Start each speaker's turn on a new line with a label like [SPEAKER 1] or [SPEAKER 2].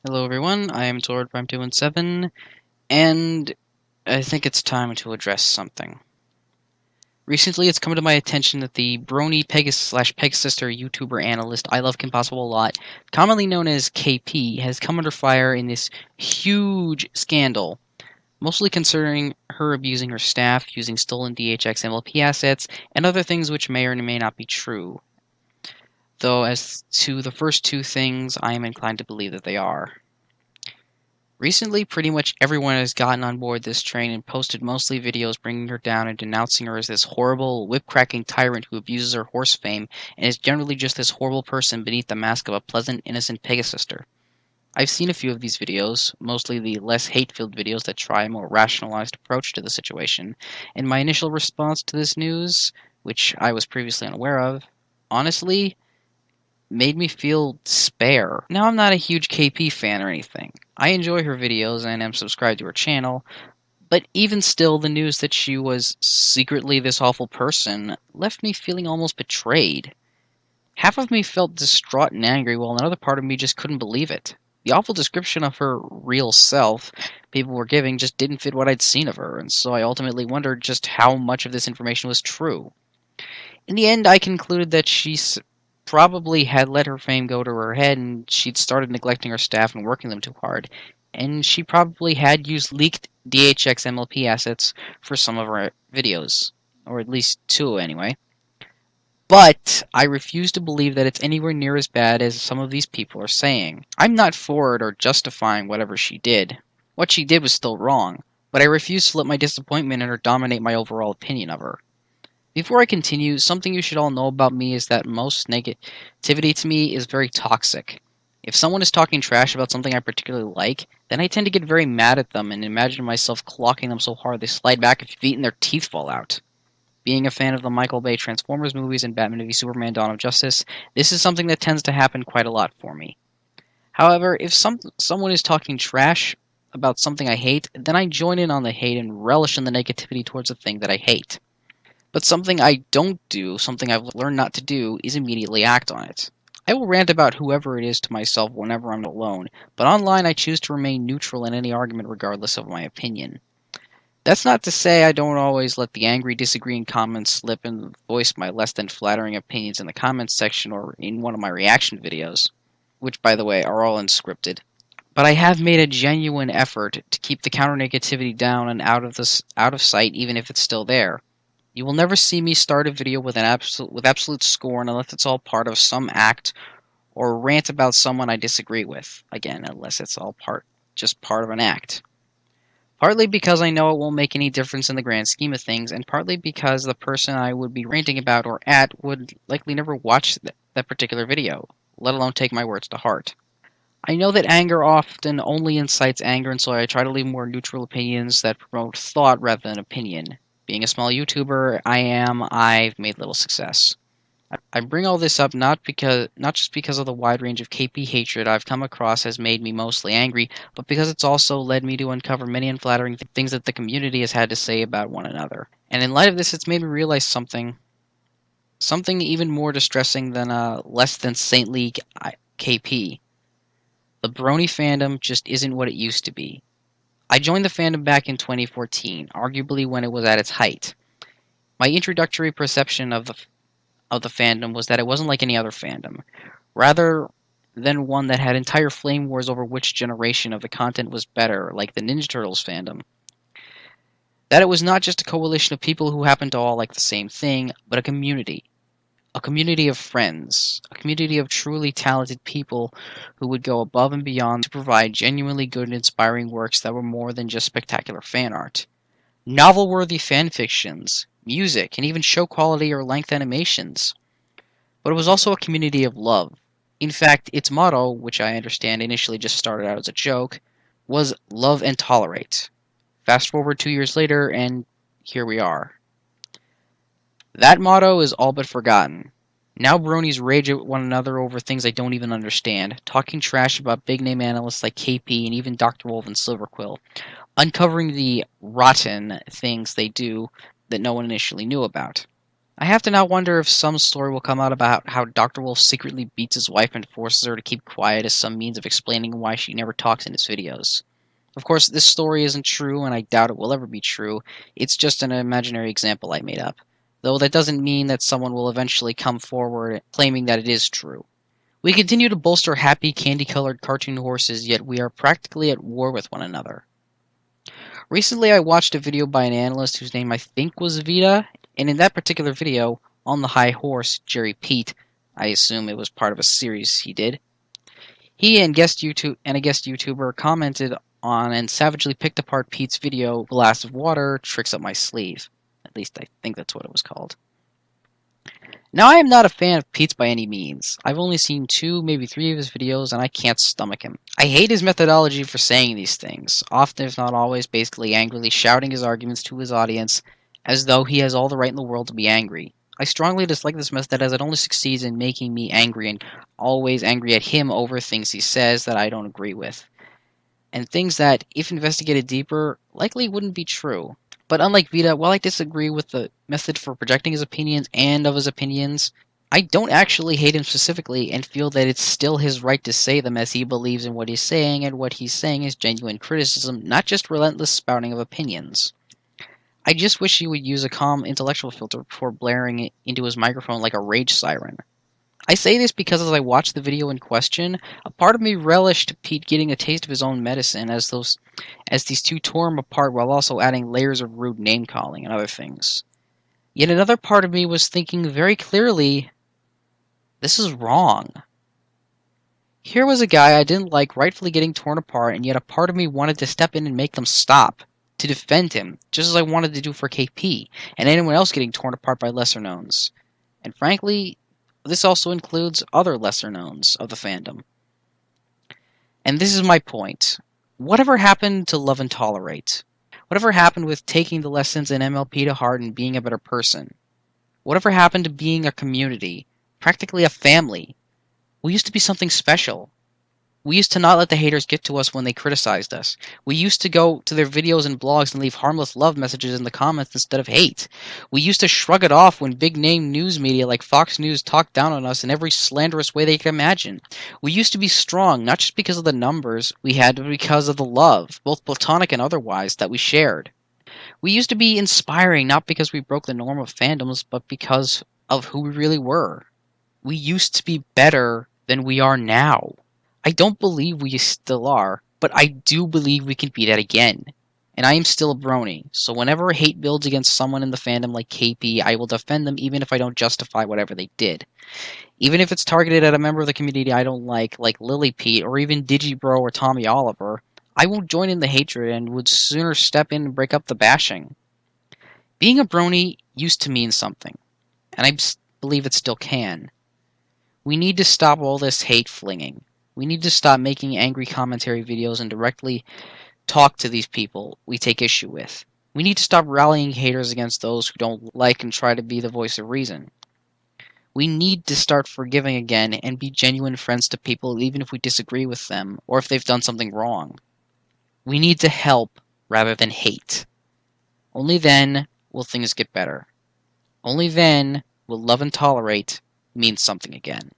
[SPEAKER 1] Hello everyone, I am Lord Prime 217, and I think it's time to address something. Recently, it's come to my attention that the Brony Pegasister YouTuber analyst I Love Kim Possible a Lot, commonly known as KP, has come under fire in this huge scandal, mostly concerning her abusing her staff, using stolen DHX MLP assets, and other things which may or may not be true. Though as to the first two things, I am inclined to believe that they are. Recently, pretty much everyone has gotten on board this train and posted mostly videos bringing her down and denouncing her as this horrible, whip-cracking tyrant who abuses her horse fame and is generally just this horrible person beneath the mask of a pleasant, innocent Pegasister. I've seen a few of these videos, mostly the less hate-filled videos that try a more rationalized approach to the situation, and my initial response to this news, which I was previously unaware of, honestly, made me feel despair. Now, I'm not a huge KP fan or anything. I enjoy her videos and am subscribed to her channel, but even still, the news that she was secretly this awful person left me feeling almost betrayed. Half of me felt distraught and angry, while another part of me just couldn't believe it. The awful description of her real self people were giving just didn't fit what I'd seen of her, and so I ultimately wondered just how much of this information was true. In the end, I concluded that she probably had let her fame go to her head and she'd started neglecting her staff and working them too hard. And she probably had used leaked DHX MLP assets for some of her videos. Or at least two, anyway. But I refuse to believe that it's anywhere near as bad as some of these people are saying. I'm not for it or justifying whatever she did. What she did was still wrong, but I refuse to let my disappointment in her dominate my overall opinion of her. Before I continue, something you should all know about me is that most negativity to me is very toxic. If someone is talking trash about something I particularly like, then I tend to get very mad at them and imagine myself clocking them so hard they slide back a few feet and their teeth fall out. Being a fan of the Michael Bay Transformers movies and Batman v Superman Dawn of Justice, this is something that tends to happen quite a lot for me. However, if someone is talking trash about something I hate, then I join in on the hate and relish in the negativity towards the thing that I hate. But something I don't do, something I've learned not to do, is immediately act on it. I will rant about whoever it is to myself whenever I'm alone, but online I choose to remain neutral in any argument regardless of my opinion. That's not to say I don't always let the angry, disagreeing comments slip and voice my less than flattering opinions in the comments section or in one of my reaction videos, which, by the way, are all unscripted. But I have made a genuine effort to keep the counter-negativity down and out of sight, even if it's still there. You will never see me start a video with absolute scorn unless it's all part of some act or rant about someone I disagree with. Again, unless it's all just part of an act. Partly because I know it won't make any difference in the grand scheme of things, and partly because the person I would be ranting about or at would likely never watch that particular video, let alone take my words to heart. I know that anger often only incites anger, and so I try to leave more neutral opinions that promote thought rather than opinion. Being a small YouTuber, I've made little success. I bring all this up not just because of the wide range of KP hatred I've come across has made me mostly angry, but because it's also led me to uncover many unflattering things that the community has had to say about one another. And in light of this, it's made me realize something even more distressing than a less than saintly KP. The Brony Fandom just isn't what it used to be. I joined the fandom back in 2014, arguably when it was at its height. My introductory perception of the fandom was that it wasn't like any other fandom, rather than one that had entire flame wars over which generation of the content was better, like the Ninja Turtles fandom. That it was not just a coalition of people who happened to all like the same thing, but a community of friends, a community of truly talented people who would go above and beyond to provide genuinely good and inspiring works that were more than just spectacular fan art. Novel-worthy fanfictions, music, and even show-quality or length animations. But it was also a community of love. In fact, its motto, which I understand initially just started out as a joke, was love and tolerate. Fast forward 2 years later, and here we are. That motto is all but forgotten. Now bronies rage at one another over things I don't even understand, talking trash about big-name analysts like KP and even Dr. Wolf and Silverquill, uncovering the rotten things they do that no one initially knew about. I have to now wonder if some story will come out about how Dr. Wolf secretly beats his wife and forces her to keep quiet as some means of explaining why she never talks in his videos. Of course, this story isn't true, and I doubt it will ever be true. It's just an imaginary example I made up. Though that doesn't mean that someone will eventually come forward claiming that it is true. We continue to bolster happy, candy-colored cartoon horses, yet we are practically at war with one another. Recently, I watched a video by an analyst whose name I think was Vita, and in that particular video, on the high horse, Jerry Pete, I assume it was part of a series he did, he and a guest YouTuber commented on and savagely picked apart Pete's video, Glass of Water, Tricks Up My Sleeve. At least I think that's what it was called. Now, I am not a fan of Pete's by any means. I've only seen 2, maybe 3 of his videos, and I can't stomach him. I hate his methodology for saying these things, often if not always basically angrily shouting his arguments to his audience as though he has all the right in the world to be angry. I strongly dislike this method as it only succeeds in making me angry and always angry at him over things he says that I don't agree with. And things that, if investigated deeper, likely wouldn't be true. But unlike Vita, while I disagree with the method for projecting his opinions and of his opinions, I don't actually hate him specifically and feel that it's still his right to say them as he believes in what he's saying, and what he's saying is genuine criticism, not just relentless spouting of opinions. I just wish he would use a calm intellectual filter before blaring it into his microphone like a rage siren. I say this because as I watched the video in question, a part of me relished Pete getting a taste of his own medicine as these two tore him apart while also adding layers of rude name-calling and other things. Yet another part of me was thinking very clearly, this is wrong. Here was a guy I didn't like rightfully getting torn apart, and yet a part of me wanted to step in and make them stop, to defend him, just as I wanted to do for KP, and anyone else getting torn apart by lesser-knowns. And frankly, this also includes other lesser-knowns of the fandom. And this is my point. Whatever happened to love and tolerate? Whatever happened with taking the lessons in MLP to heart and being a better person? Whatever happened to being a community, practically a family? We used to be something special. We used to not let the haters get to us when they criticized us. We used to go to their videos and blogs and leave harmless love messages in the comments instead of hate. We used to shrug it off when big-name news media like Fox News talked down on us in every slanderous way they could imagine. We used to be strong, not just because of the numbers we had, but because of the love, both platonic and otherwise, that we shared. We used to be inspiring, not because we broke the norm of fandoms, but because of who we really were. We used to be better than we are now. I don't believe we still are, but I do believe we can be that again. And I am still a brony, so whenever hate builds against someone in the fandom like KP, I will defend them even if I don't justify whatever they did. Even if it's targeted at a member of the community I don't like Lily Pete, or even Digibro or Tommy Oliver, I won't join in the hatred and would sooner step in and break up the bashing. Being a brony used to mean something, and I believe it still can. We need to stop all this hate flinging. We need to stop making angry commentary videos and directly talk to these people we take issue with. We need to stop rallying haters against those who don't like and try to be the voice of reason. We need to start forgiving again and be genuine friends to people even if we disagree with them or if they've done something wrong. We need to help rather than hate. Only then will things get better. Only then will love and tolerate mean something again.